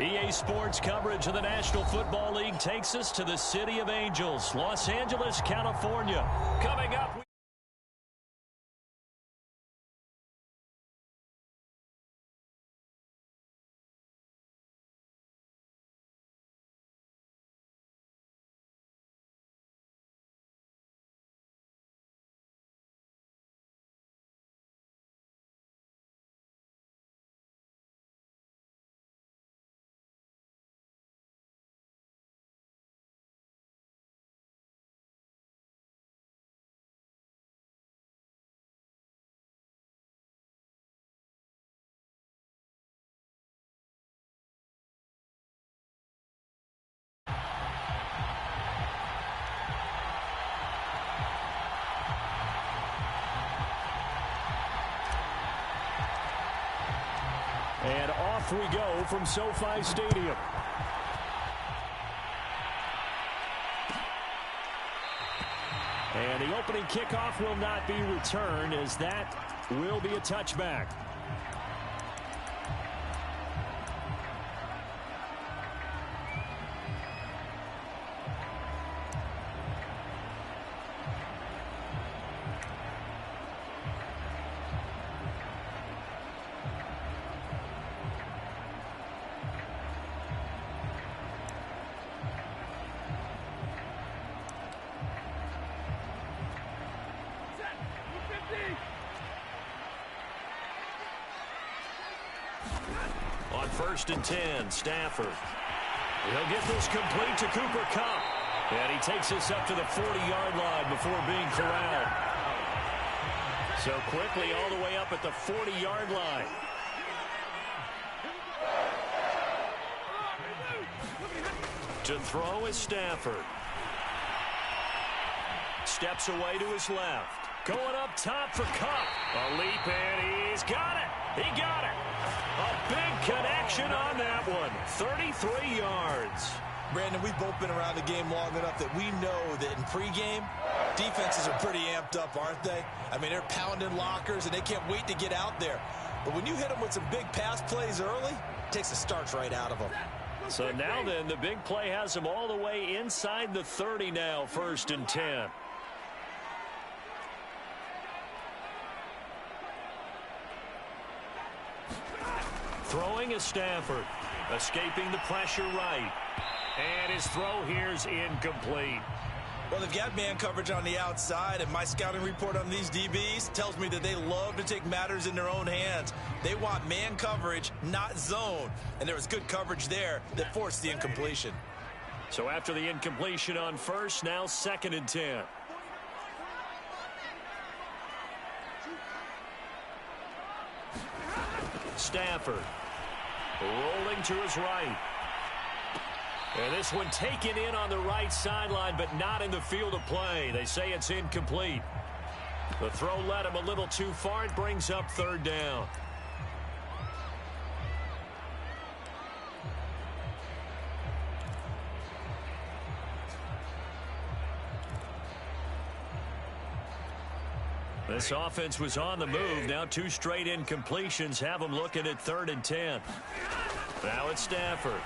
EA Sports coverage of the National Football League takes us to the City of Angels, Los Angeles, California. Coming up. And off we go from SoFi Stadium. And the opening kickoff will not be returned, as that will be a touchback. On 1st and 10, Stafford. He'll get this complete to Cooper Kupp. And he takes us up to the 40-yard line before being corralled. So quickly all the way up at the 40-yard line. To throw is Stafford. Steps away to his left. Going up top for Kupp. A leap, and he's got it. He got it. A big connection on that one. 33 yards. Brandon, we've both been around the game long enough that we know that in pregame, defenses are pretty amped up, aren't they? I mean, they're pounding lockers, and they can't wait to get out there. But when you hit them with some big pass plays early, it takes the starch right out of them. So now then, the big play has them all the way inside the 30 now, 1st and 10. Throwing is Stafford, escaping the pressure right. And his throw here's incomplete. Well, they've got man coverage on the outside, and my scouting report on these DBs tells me that they love to take matters in their own hands. They want man coverage, not zone. And there was good coverage there that forced the incompletion. So after the incompletion on 1st, now 2nd and 10. Stafford rolling to his right. And this one taken in on the right sideline, but not in the field of play. They say it's incomplete. The throw led him a little too far. It brings up 3rd down. This offense was on the move. Now 2 straight incompletions have them looking at 3rd and 10. Now it's Stafford.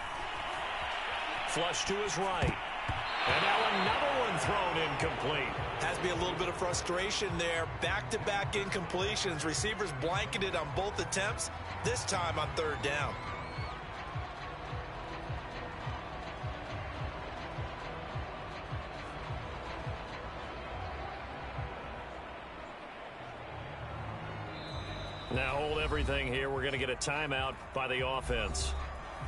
Flush to his right. And now another one thrown incomplete. Has to be a little bit of frustration there. Back-to-back incompletions. Receivers blanketed on both attempts, this time on 3rd down. Now hold everything here. We're going to get a timeout by the offense.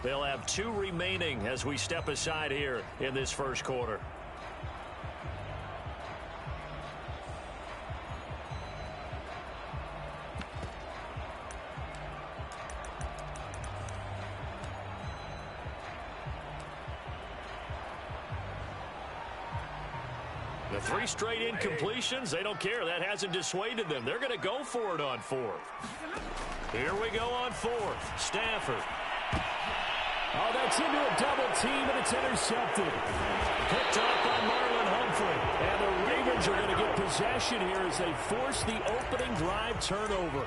They'll have 2 remaining as we step aside here in this 1st quarter. The 3 straight incompletions, they don't care. That hasn't dissuaded them. They're going to go for it on 4th. Here we go on 4th. Stafford. Oh, that's into a double team, and it's intercepted. Picked up by Marlon Humphrey. And the Ravens are going to get possession here as they force the opening drive turnover.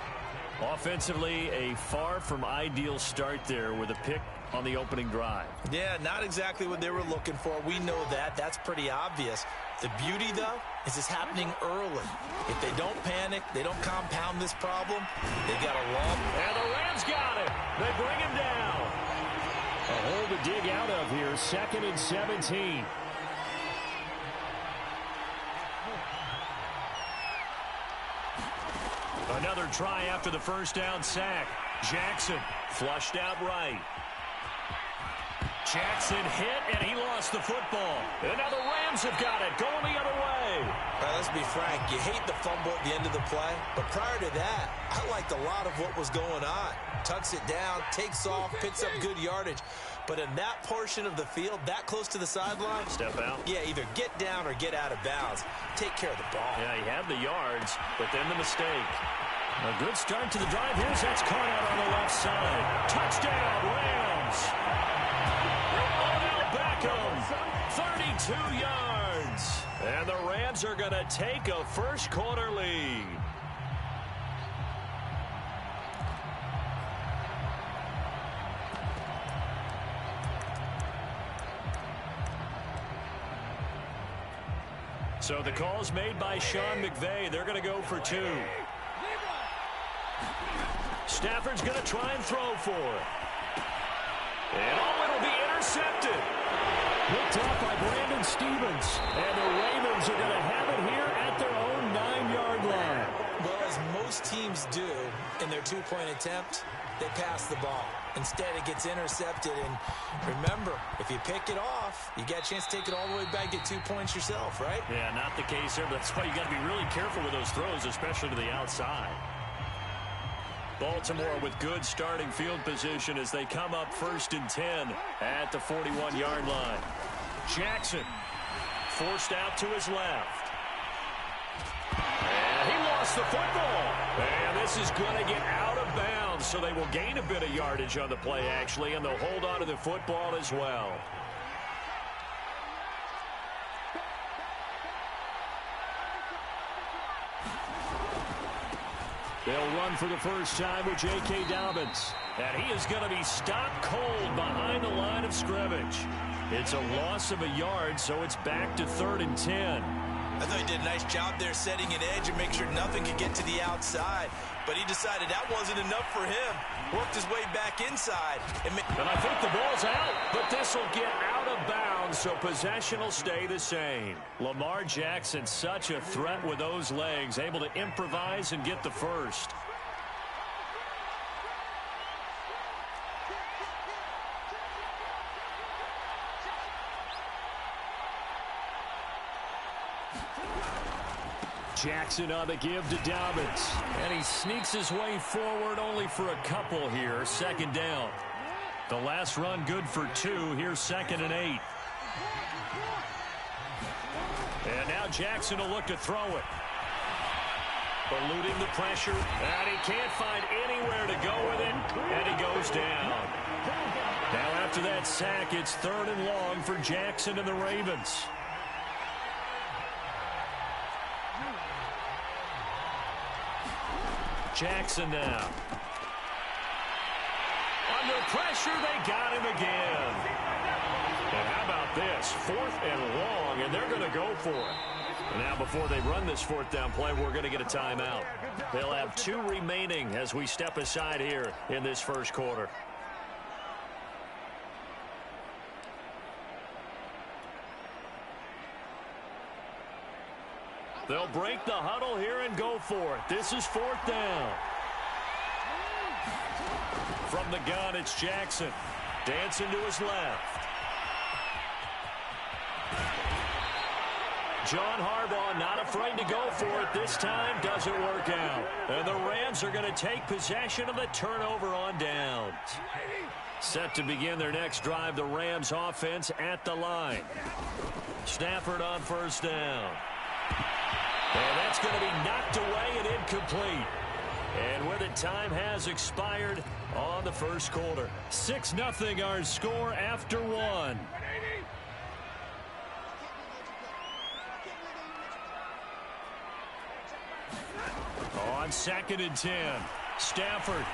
Offensively, a far from ideal start there with a pick on the opening drive. Yeah, not exactly what they were looking for. We know that. That's pretty obvious. The beauty, though, is it's happening early. If they don't panic, they don't compound this problem, they got a long... And the Rams got it. They bring him down. A hole to dig out of here, 2nd and 17. Another try after the first down sack. Jackson flushed out right. Jackson hit, and he lost the football. And now the Rams have got it, going the other way. All right, let's be frank. You hate the fumble at the end of the play, but prior to that, I liked a lot of what was going on. Tucks it down, takes off, picks up good yardage. But in that portion of the field, that close to the sideline, step out. Yeah, either get down or get out of bounds. Take care of the ball. Yeah, he had the yards, but then the mistake. A good start to the drive. Here's that's caught out on the left side. Touchdown, Rams. Odell Beckham, 32 yards. And the Rams are going to take a first quarter lead. So the call's made by Sean McVay. They're going to go for 2. Stafford's going to try and throw for it. And it'll be intercepted. Picked off by Brandon Stevens. And the Ravens are going to have it here at their own 9-yard line. Well, as most teams do in their 2-point attempt, they pass the ball. Instead, it gets intercepted. And remember, if you pick it off, you get a chance to take it all the way back, get 2 points yourself, right? Yeah, not the case there. That's why you got to be really careful with those throws, especially to the outside. Baltimore with good starting field position as they come up 1st and 10 at the 41-yard line. Jackson forced out to his left. And he lost the football. And this is going to get out of bounds, so they will gain a bit of yardage on the play, actually, and they'll hold on to the football as well. They'll run for the first time with J.K. Dobbins. And he is going to be stopped cold behind the line of scrimmage. It's a loss of a yard, so it's back to 3rd and 10. I thought he did a nice job there setting an edge and make sure nothing could get to the outside. But he decided that wasn't enough for him. Worked his way back inside. And I think the ball's out, but this will get out of bounds, so possession will stay the same. Lamar Jackson, such a threat with those legs, able to improvise and get the first. Jackson on the give to Dobbins. And he sneaks his way forward only for a couple here. 2nd down. The last run good for 2. Here's 2nd and 8. And now Jackson will look to throw it. Eluding the pressure. And he can't find anywhere to go with it. And he goes down. Now after that sack, it's 3rd and long for Jackson and the Ravens. Jackson now. Under pressure, they got him again. And how about this? 4th and long, and they're going to go for it. Now, before they run this 4th down play, we're going to get a timeout. They'll have 2 remaining as we step aside here in this first quarter. They'll break the huddle here and go for it. This is 4th down. From the gun, it's Jackson. Dancing to his left. John Harbaugh not afraid to go for it this time. Doesn't work out. And the Rams are going to take possession of the turnover on downs. Set to begin their next drive, the Rams offense at the line. Stafford on 1st down. And that's going to be knocked away and incomplete. And with it, time has expired on the first quarter. 6-0 our score after 1. On 2nd and 10. Stafford.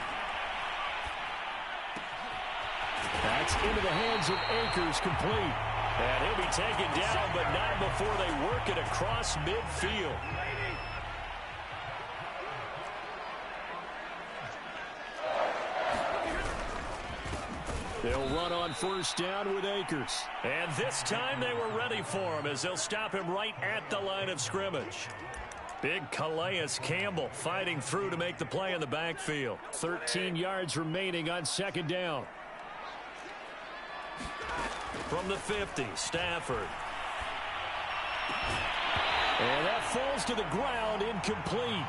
That's into the hands of Akers, complete. And he'll be taken down, but not before they work it across midfield. They'll run on first down with Akers. And this time they were ready for him as they'll stop him right at the line of scrimmage. Big Calais Campbell fighting through to make the play in the backfield. 13 yards remaining on second down. From the 50, Stafford. And that falls to the ground, incomplete.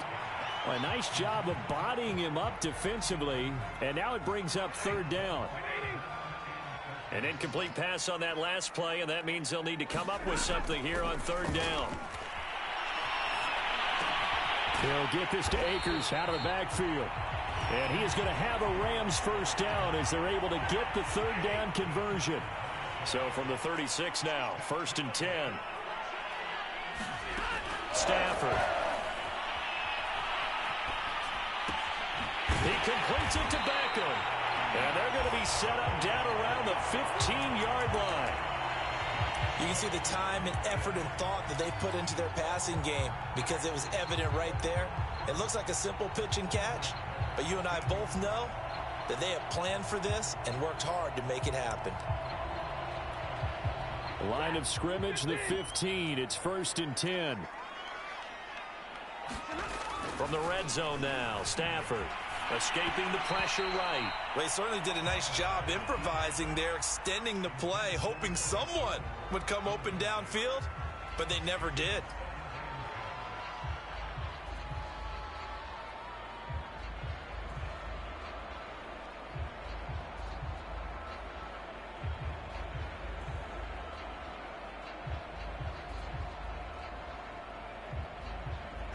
A nice job of bodying him up defensively, and now it brings up third down. An incomplete pass on that last play, and that means they'll need to come up with something here on third down. He'll get this to Akers out of the backfield. And he is going to have a Rams first down as they're able to get the third down conversion. So from the 36 now, 1st and 10. Stafford. He completes it to Beckham. And they're going to be set up down around the 15-yard line. You can see the time and effort and thought that they put into their passing game because it was evident right there. It looks like a simple pitch and catch, but you and I both know that they have planned for this and worked hard to make it happen. Line of scrimmage, the 15. It's 1st and 10. From the red zone now, Stafford escaping the pressure right. Well, he certainly did a nice job improvising there, extending the play, hoping someone would come open downfield, but they never did.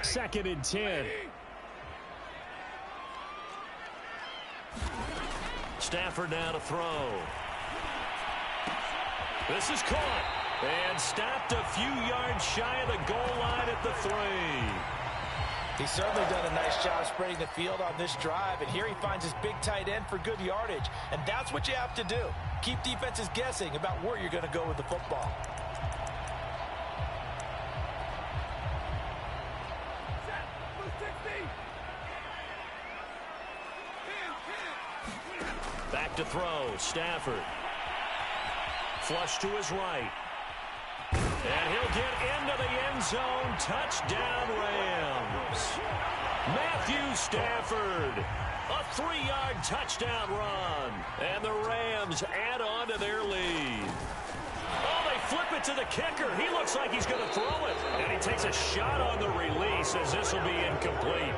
Second and 10. Stafford now to throw. This is caught and stopped a few yards shy of the goal line at the 3. He's certainly done a nice job spreading the field on this drive, and here he finds his big tight end for good yardage, and that's what you have to do. Keep defenses guessing about where you're going to go with the football. Back to throw, Stafford. Flush to his right. And he'll get into the end zone. Touchdown, Rams. Matthew Stafford. A 3-yard touchdown run. And the Rams add on to their lead. Oh, they flip it to the kicker. He looks like he's going to throw it. And he takes a shot on the release as this will be incomplete.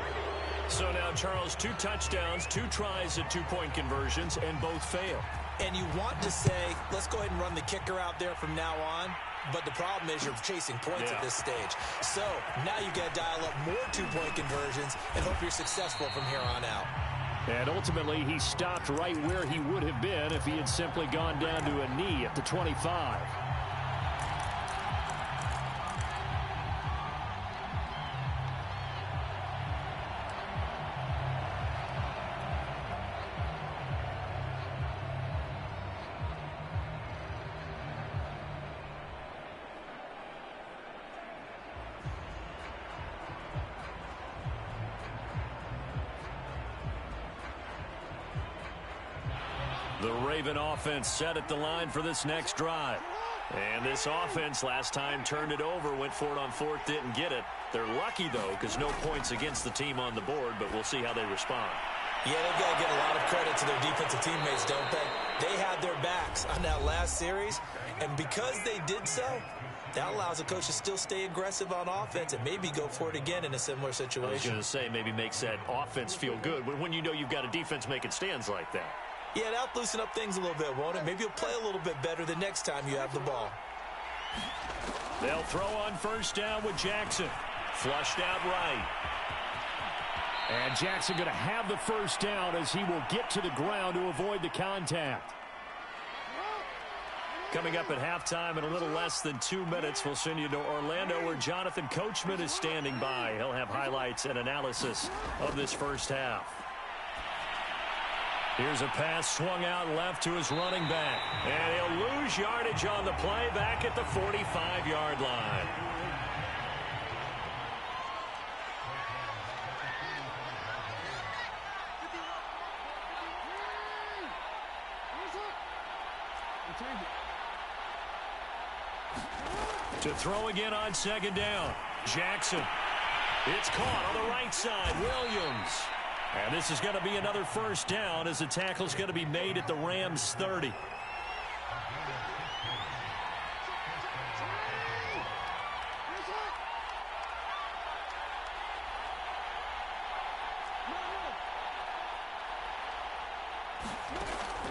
So now, Charles, 2 touchdowns, 2 tries at 2-point conversions, and both fail. And you want to say, let's go ahead and run the kicker out there from now on. But the problem is you're chasing points at this stage. So now you got to dial up more 2-point conversions and hope you're successful from here on out. And ultimately, he stopped right where he would have been if he had simply gone down to a knee at the 25. The Raven offense set at the line for this next drive. And this offense last time turned it over, went for it on 4th, didn't get it. They're lucky, though, because no points against the team on the board, but we'll see how they respond. Yeah, they've got to get a lot of credit to their defensive teammates, don't they? They had their backs on that last series, and because they did so, that allows a coach to still stay aggressive on offense and maybe go for it again in a similar situation. I was going to say, maybe makes that offense feel good when you know you've got a defense making stands like that. Yeah, that'll loosen up things a little bit, won't it? Maybe you'll play a little bit better the next time you have the ball. They'll throw on first down with Jackson. Flushed out right. And Jackson going to have the first down as he will get to the ground to avoid the contact. Coming up at halftime in a little less than 2 minutes, we'll send you to Orlando where Jonathan Coachman is standing by. He'll have highlights and analysis of this first half. Here's a pass swung out left to his running back. And he'll lose yardage on the play back at the 45-yard line. To throw again on second down. Jackson. It's caught on the right side. Williams. And this is going to be another first down as the tackle's going to be made at the Rams 30.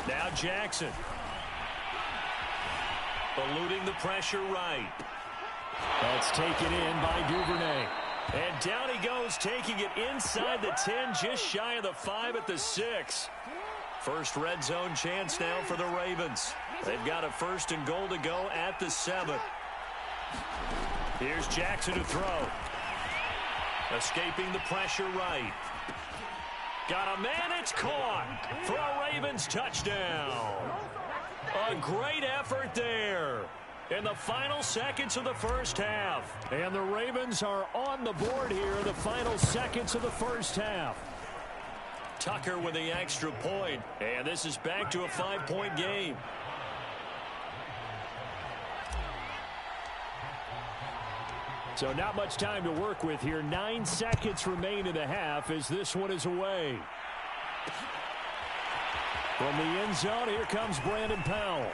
Now Jackson. Eluding the pressure right. That's taken in by Duvernay. And down he goes, taking it inside the 10, just shy of the 5 at the 6. First red zone chance now for the Ravens. They've got a 1st and goal to go at the 7. Here's Jackson to throw. Escaping the pressure right. Got a man, it's caught for a Ravens touchdown. A great effort there in the final seconds of the first half. And the Ravens are on the board here in the final seconds of the first half. Tucker with the extra point. And this is back to a 5-point game. So not much time to work with here. 9 seconds remain in the half as this one is away. From the end zone, here comes Brandon Powell.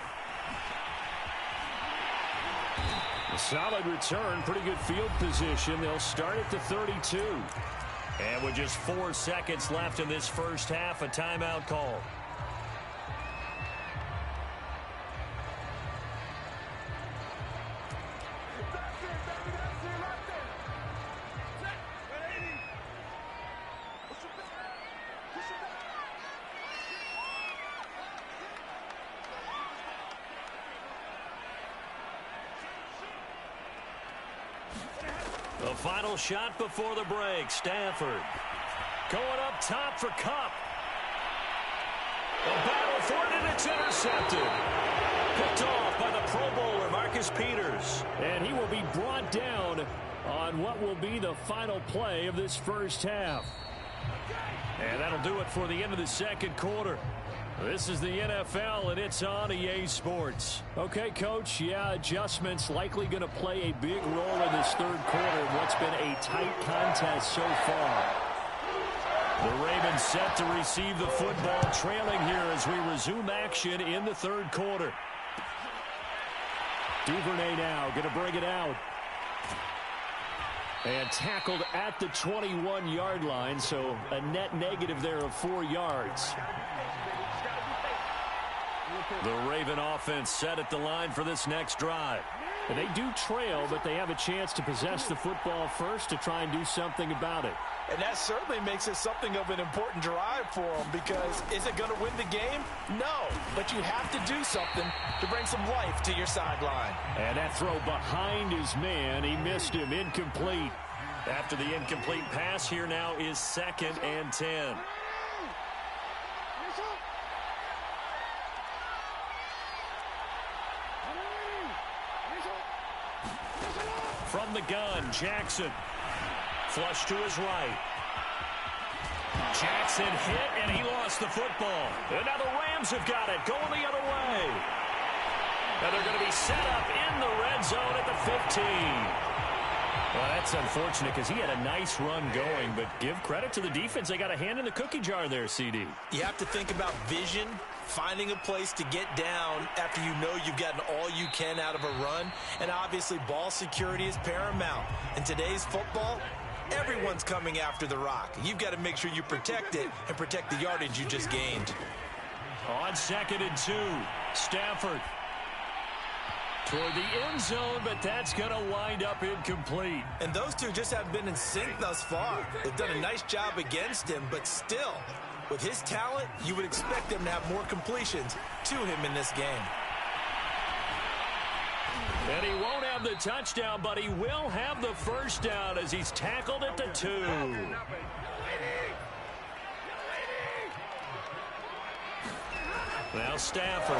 A solid return, pretty good field position. They'll start at the 32. And with just 4 seconds left in this first half, a timeout call. The final shot before the break. Stafford going up top for Kupp. A battle for it, and it's intercepted. Picked off by the Pro Bowler, Marcus Peters. And he will be brought down on what will be the final play of this first half. And that'll do it for the end of the second quarter. This is the NFL, and it's on EA Sports. Okay, Coach, yeah, adjustments likely going to play a big role in this third quarter in what's been a tight contest so far. The Ravens set to receive the football, trailing here as we resume action in the third quarter. Duvernay now going to bring it out. And tackled at the 21-yard line, so a net negative there of 4 yards. The Raven offense set at the line for this next drive. And they do trail, but they have a chance to possess the football first to try and do something about it. And that certainly makes it something of an important drive for them, because is it going to win the game? No, but you have to do something to bring some life to your sideline. And that throw behind his man, he missed him, incomplete. After the incomplete pass, here now is 2nd and 10. From the gun, Jackson. Flush to his right. Jackson hit, and he lost the football. And now the Rams have got it, going the other way. And they're going to be set up in the red zone at the 15. Well, that's unfortunate because he had a nice run going, but give credit to the defense. They got a hand in the cookie jar there, CD. You have to think about vision, finding a place to get down after you know you've gotten all you can out of a run. And obviously, ball security is paramount. In today's football, everyone's coming after the rock. You've got to make sure you protect it and protect the yardage you just gained. On 2nd and 2, Stafford toward the end zone, but that's going to wind up incomplete. And those two just haven't been in sync thus far. They've done a nice job against him, but still, with his talent, you would expect them to have more completions to him in this game. And he won't have the touchdown, but he will have the first down as he's tackled at the 2. Now Stafford.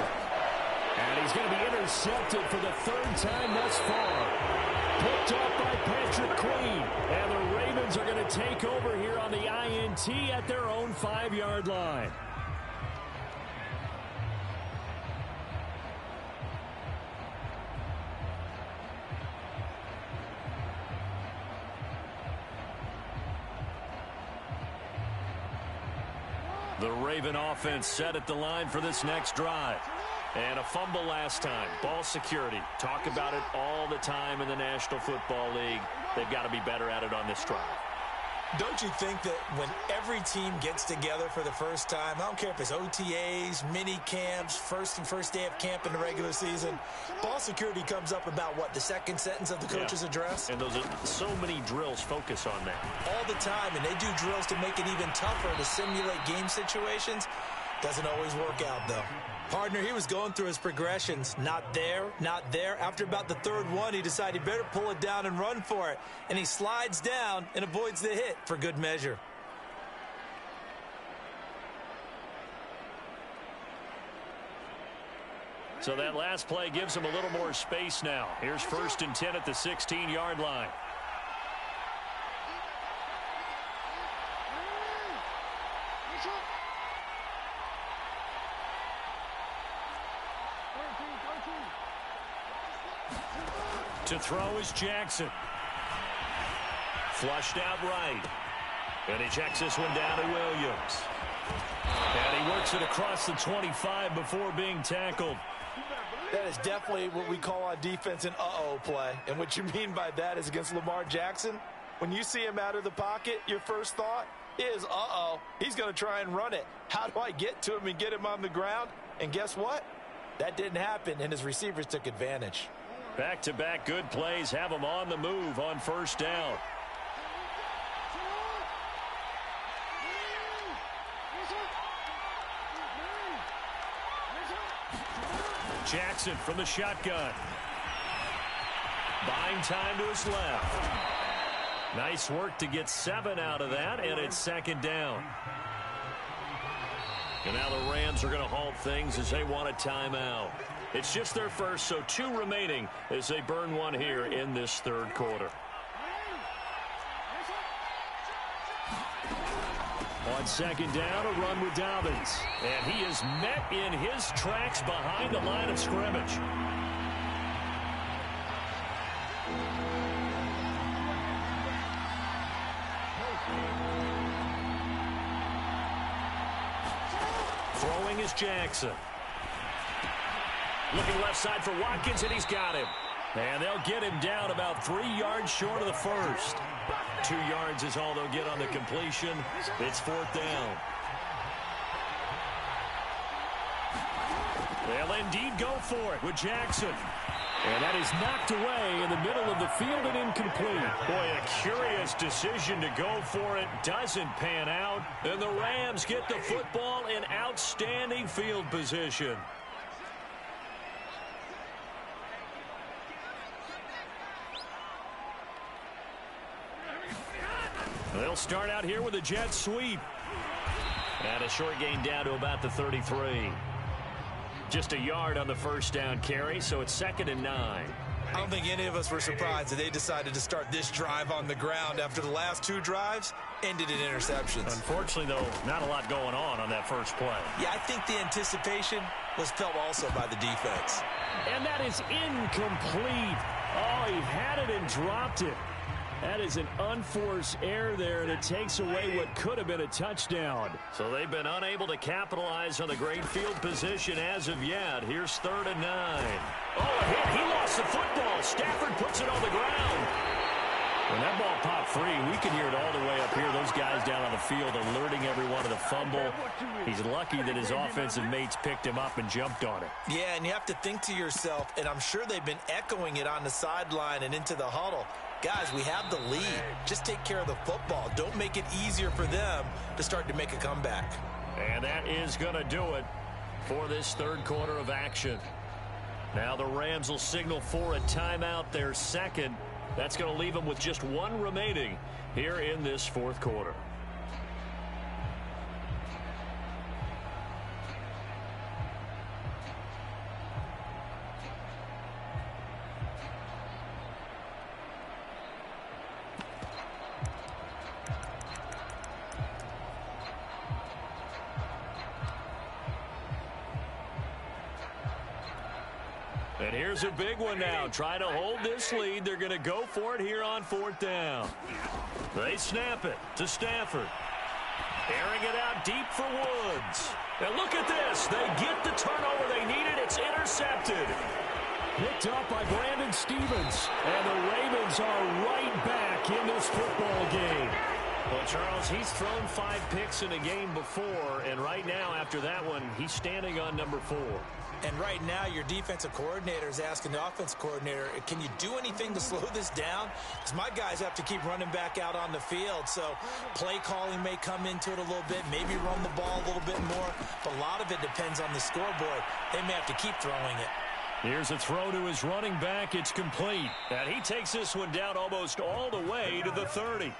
And he's going to be intercepted for the third time thus far. Picked off by Patrick Queen. And the Ravens are going to take over here on the INT at their own 5-yard line. The Raven offense set at the line for this next drive. And a fumble last time. Ball security. Talk about it all the time in the National Football League. They've got to be better at it on this drive. Don't you think that when every team gets together for the first time, I don't care if it's OTAs, mini camps, first day of camp in the regular season, ball security comes up about what, the second sentence of the coach's address? And those are so many drills focus on that. All the time, and they do drills to make it even tougher to simulate game situations. Doesn't always work out, though. Partner, he was going through his progressions. Not there, not there. After about the third one, he decided he better pull it down and run for it. And he slides down and avoids the hit for good measure. So that last play gives him a little more space now. Here's 1st and 10 at the 16-yard line. To throw is Jackson. Flushed out right. And he checks this one down to Williams. And he works it across the 25 before being tackled. That is definitely what we call on defense an uh-oh play. And what you mean by that is against Lamar Jackson, when you see him out of the pocket, your first thought is, uh-oh, he's going to try and run it. How do I get to him and get him on the ground? And guess what? That didn't happen, and his receivers took advantage. Back-to-back good plays have him on the move on 1st down. Jackson from the shotgun. Buying time to his left. Nice work to get 7 out of that, and it's 2nd down. And now the Rams are going to halt things as they want a timeout. It's just their first, so 2 remaining as they burn one here in this 3rd quarter. On 2nd down, a run with Dobbins. And he is met in his tracks behind the line of scrimmage. Throwing is Jackson. Looking left side for Watkins, and he's got him. And they'll get him down about 3 yards short of the first. 2 yards is all they'll get on the completion. It's 4th down. They'll indeed go for it with Jackson. And that is knocked away in the middle of the field and incomplete. Boy, a curious decision to go for it. Doesn't pan out. And the Rams get the football in outstanding field position. They'll start out here with a jet sweep. And a short gain down to about the 33. Just a yard on the 1st down carry, so it's 2nd and 9. I don't think any of us were surprised that they decided to start this drive on the ground after the last 2 drives ended in interceptions. Unfortunately, though, not a lot going on that first play. Yeah, I think the anticipation was felt also by the defense. And that is incomplete. Oh, he had it and dropped it. That is an unforced error there, and it takes away what could have been a touchdown. So they've been unable to capitalize on the great field position as of yet. Here's 3rd and 9. Oh, a hit. He lost the football. Stafford puts it on the ground. When that ball popped free, we can hear it all the way up here. Those guys down on the field alerting everyone of the fumble. He's lucky that his offensive mates picked him up and jumped on it. Yeah, and you have to think to yourself, and I'm sure they've been echoing it on the sideline and into the huddle. Guys, we have the lead. Just take care of the football. Don't make it easier for them to start to make a comeback. And that is going to do it for this 3rd quarter of action. Now the Rams will signal for a timeout, their 2nd. That's going to leave them with just 1 remaining here in this 4th quarter. And here's a big one now. Trying to hold this lead. They're going to go for it here on 4th down. They snap it to Stafford. Airing it out deep for Woods. And look at this. They get the turnover they needed. It's intercepted. Picked up by Brandon Stevens. And the Ravens are right back in this football game. Well, Charles, he's thrown 5 picks in a game before. And right now, after that one, he's standing on number 4. And right now, your defensive coordinator is asking the offensive coordinator, can you do anything to slow this down? Because my guys have to keep running back out on the field. So play calling may come into it a little bit, maybe run the ball a little bit more. But a lot of it depends on the scoreboard. They may have to keep throwing it. Here's a throw to his running back. It's complete. And he takes this one down almost all the way to the 30.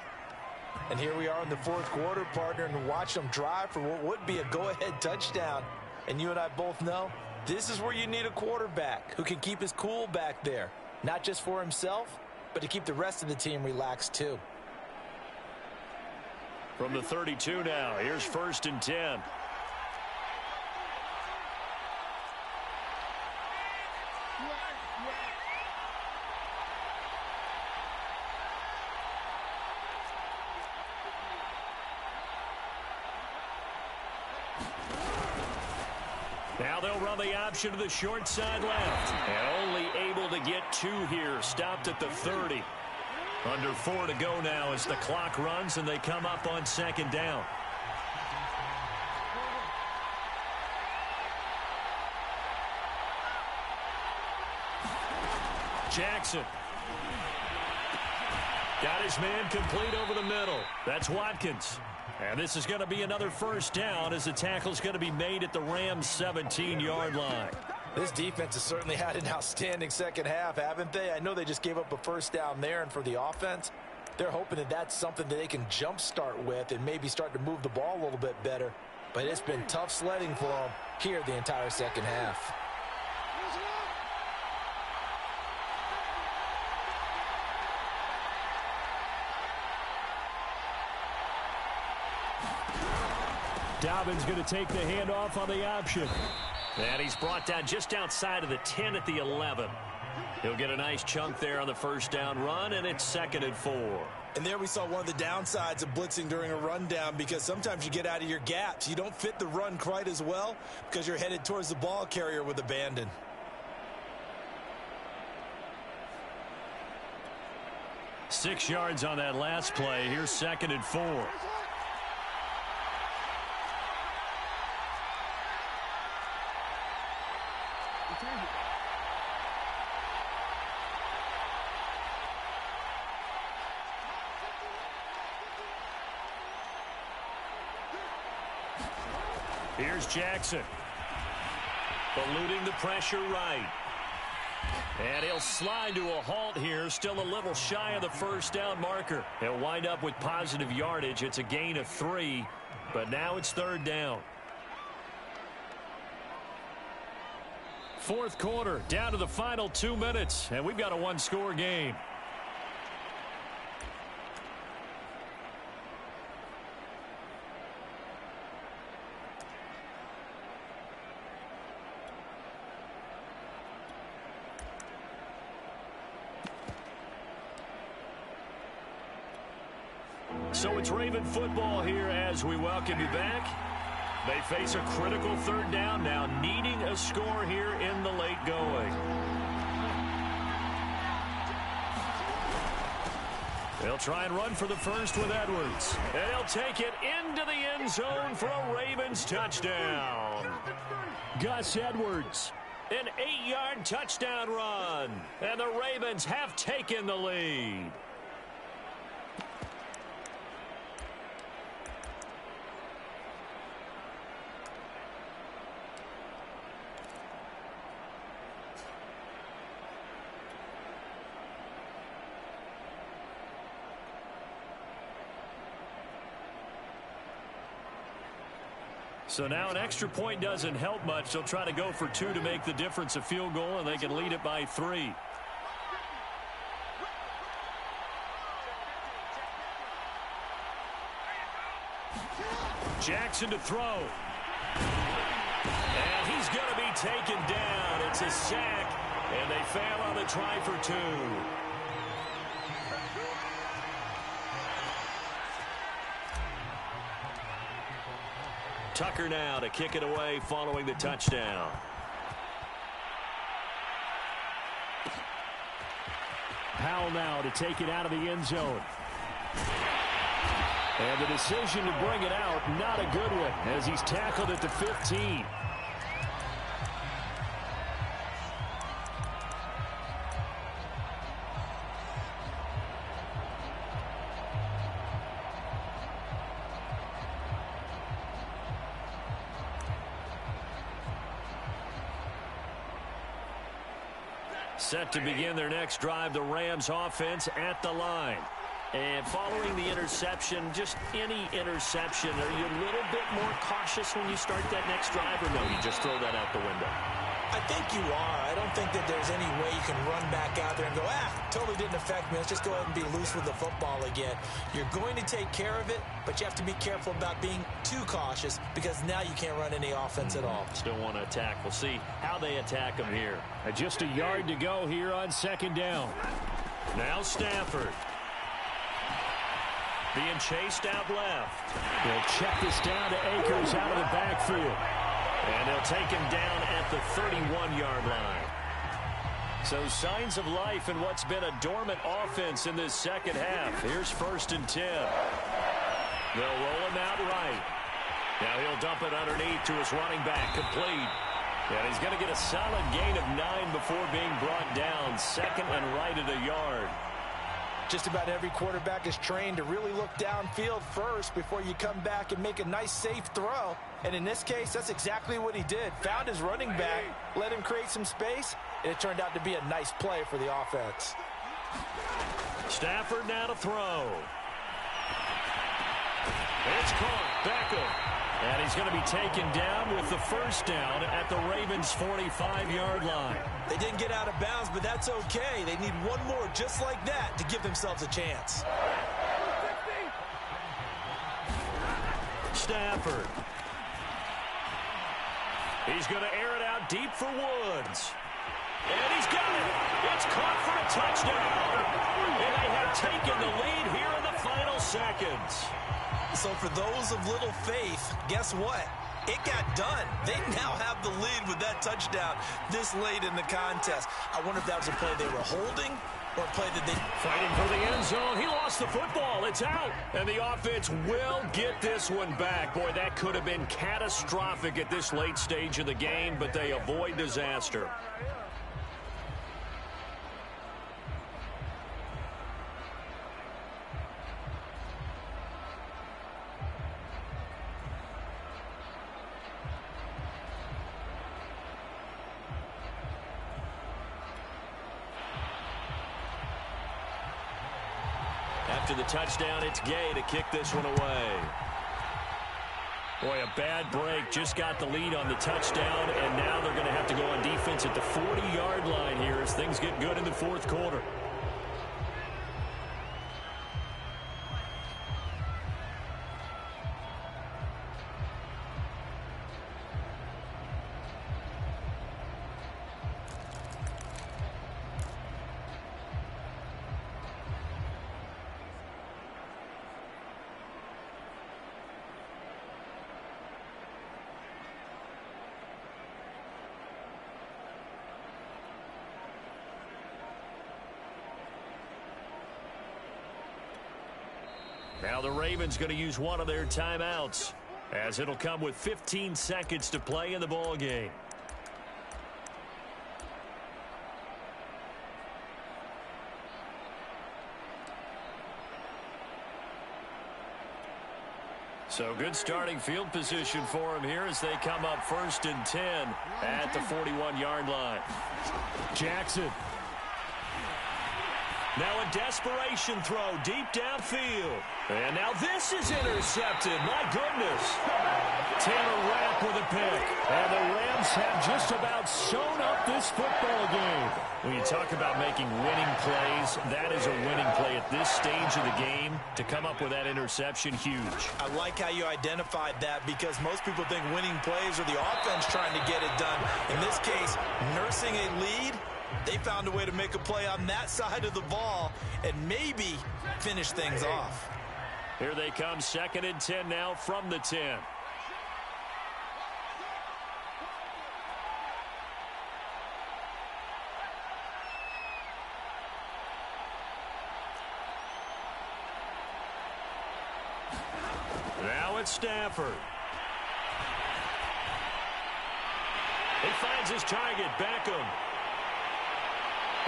And here we are in the 4th quarter, partner, and watch them drive for what would be a go-ahead touchdown. And you and I both know this is where you need a quarterback who can keep his cool back there. Not just for himself, but to keep the rest of the team relaxed too. From the 32 now, here's 1st and 10. Now they'll run the option to the short side left. And only able to get 2 here. Stopped at the 30. Under 4 to go now as the clock runs and they come up on 2nd down. Jackson. Got his man complete over the middle. That's Watkins. And this is going to be another 1st down as the tackle's going to be made at the Rams' 17-yard line. This defense has certainly had an outstanding second half, haven't they? I know they just gave up a 1st down there, and for the offense, they're hoping that that's something that they can jumpstart with and maybe start to move the ball a little bit better. But it's been tough sledding for them here the entire second half. Dobbins going to take the handoff on the option. And he's brought down just outside of the 10 at the 11. He'll get a nice chunk there on the 1st down run, and it's 2nd and 4. And there we saw one of the downsides of blitzing during a rundown, because sometimes you get out of your gaps. You don't fit the run quite as well because you're headed towards the ball carrier with abandon. Six yards on that last play. Here's 2nd and 4. Here's Jackson. Eluding the pressure right. And he'll slide to a halt here. Still a little shy of the 1st down marker. He'll wind up with positive yardage. It's a gain of 3. But now it's 3rd down. 4th quarter, down to the final 2 minutes. And we've got a 1-score game. So it's Raven football here as we welcome you back. They face a critical 3rd down now, needing a score here in the late going. They'll try and run for the 1st with Edwards. And he'll take it into the end zone for a Ravens touchdown. Gus Edwards. An 8-yard touchdown run. And the Ravens have taken the lead. So now an extra point doesn't help much. They'll try to go for 2 to make the difference a field goal, and they can lead it by 3. Jackson to throw. And he's going to be taken down. It's a sack, And they fail on the try for 2. Tucker now to kick it away following the touchdown. Powell now to take it out of the end zone. And the decision to bring it out, not a good one, as he's tackled at the 15. Set to begin their next drive, the Rams offense at the line. And following the interception, just any interception, are you a little bit more cautious when you start that next drive, or no, you just throw that out the window? I think you are. I don't think that there's any way you can run back out there and go, totally didn't affect me. Let's just go ahead and be loose with the football again. You're going to take care of it, but you have to be careful about being too cautious because now you can't run any offense at all. Still want to attack. We'll see how they attack them here. Just a yard to go here on second down. Now Stafford. Being chased out left. They'll check this down to Akers out of the backfield. And they'll take him down at the 31-yard line. So signs of life in what's been a dormant offense in this second half. Here's 1st and 10. They'll roll him out right. Now he'll dump it underneath to his running back, complete. And he's going to get a solid gain of 9 before being brought down. 2nd and right at a yard. Just about every quarterback is trained to really look downfield first before you come back and make a nice, safe throw. And in this case, that's exactly what he did. Found his running back, let him create some space, and it turned out to be a nice play for the offense. Stafford now to throw. It's caught. Beckham. And he's going to be taken down with the 1st down at the Ravens' 45-yard line. They didn't get out of bounds, but that's okay. They need one more just like that to give themselves a chance. Stafford. He's going to air it out deep for Woods. And he's got it. It's caught for a touchdown. And they have taken the lead here in the final seconds. So for those of little faith, guess what? It got done. They now have the lead with that touchdown this late in the contest. I wonder if that was a play they were holding or a play that they... Fighting for the end zone. He lost the football. It's out. And the offense will get this one back. Boy, that could have been catastrophic at this late stage of the game, but they avoid disaster. After the touchdown, it's Gay to kick this one away. Boy, a bad break. Just got the lead on the touchdown, and now they're going to have to go on defense at the 40-yard line here as things get good in the 4th quarter. Now the Ravens going to use one of their timeouts, as it'll come with 15 seconds to play in the ball game. So good starting field position for him here as they come up 1st and 10 at the 41-yard line. Jackson. Now a desperation throw deep downfield. And now this is intercepted. My goodness. Taylor Rapp with a pick. And the Rams have just about sewn up this football game. When you talk about making winning plays, that is a winning play at this stage of the game. To come up with that interception, huge. I like how you identified that because most people think winning plays are the offense trying to get it done. In this case, nursing a lead They found a way to make a play on that side of the ball and maybe finish things off. Here they come, 2nd and 10 now from the 10. Now it's Stafford. He finds his target, Beckham.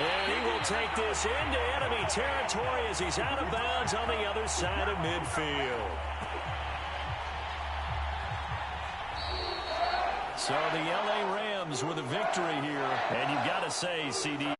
And he will take this into enemy territory as he's out of bounds on the other side of midfield. So the LA Rams with a victory here. And you've got to say, CD,